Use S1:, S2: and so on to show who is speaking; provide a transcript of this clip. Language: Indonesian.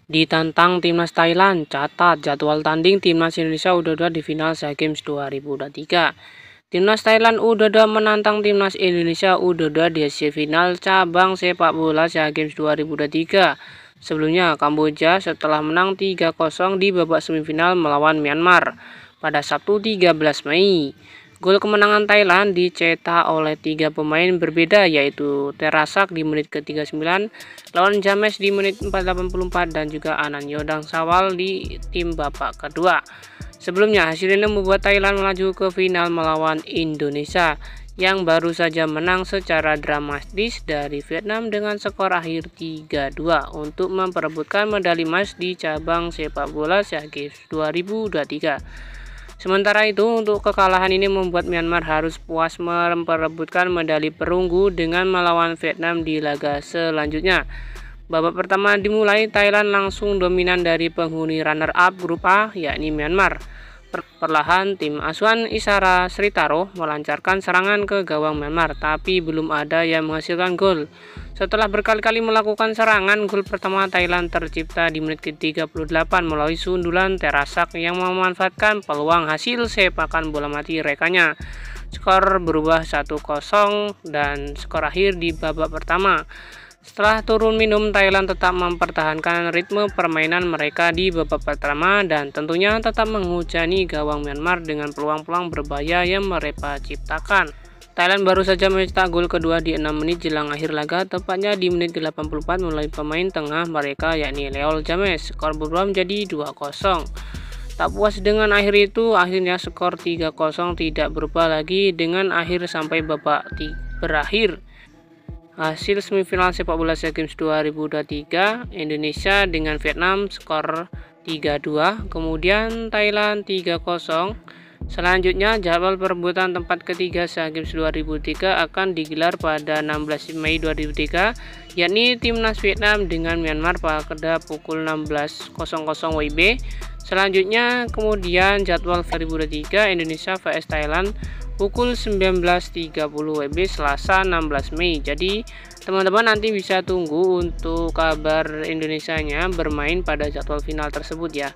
S1: Ditantang timnas Thailand, catat jadwal tanding timnas Indonesia U22 di final SEA Games 2023. Timnas Thailand U22 menantang timnas Indonesia U22 di final cabang sepak bola SEA Games 2023. Sebelumnya, Kamboja setelah menang 3-0 di babak semifinal melawan Myanmar pada Sabtu 13 Mei. Gol kemenangan Thailand dicetak oleh 3 pemain berbeda, yaitu Terasak di menit ke-39, lawan James di menit 484, dan juga Anand Yodang Sawal di tim babak kedua. Sebelumnya, hasil ini membuat Thailand melaju ke final melawan Indonesia yang baru saja menang secara dramatis dari Vietnam dengan skor akhir 3-2 untuk memperebutkan medali emas di cabang sepak bola SEA Games 2023. Sementara itu, untuk kekalahan ini membuat Myanmar harus puas memperebutkan medali perunggu dengan melawan Vietnam di laga selanjutnya. Babak pertama dimulai, Thailand langsung dominan dari penghuni runner-up grup A, yakni Myanmar. Perlahan, tim asuhan Isara Sritaro melancarkan serangan ke gawang Myanmar, tapi belum ada yang menghasilkan gol. Setelah berkali-kali melakukan serangan, gol pertama Thailand tercipta di menit ke-38 melalui sundulan Terasak yang memanfaatkan peluang hasil sepakan bola mati rekanya. Skor berubah 1-0 dan skor akhir di babak pertama. Setelah turun minum, Thailand tetap mempertahankan ritme permainan mereka di babak pertama dan tentunya tetap menghujani gawang Myanmar dengan peluang-peluang berbahaya yang mereka ciptakan. Thailand baru saja mencetak gol kedua di 6 menit jelang akhir laga, tepatnya di menit ke-84 melalui pemain tengah mereka yakni Leol James. Skor berubah menjadi 2-0. Tak puas dengan akhir itu, akhirnya skor 3-0 tidak berubah lagi dengan akhir sampai babak berakhir. Hasil semifinal sepak bola SEA Games 2023, Indonesia dengan Vietnam skor 3-2, kemudian Thailand 3-0. Selanjutnya, jadwal perebutan tempat ketiga SEA Games 2003 akan digelar pada 16 Mei 2003, yakni timnas Vietnam dengan Myanmar pada pukul 16.00 WIB. Selanjutnya, kemudian jadwal 2023 Indonesia vs Thailand pukul 19.30 WIB Selasa 16 Mei. Jadi, teman-teman nanti bisa tunggu untuk kabar Indonesianya bermain pada jadwal final tersebut ya.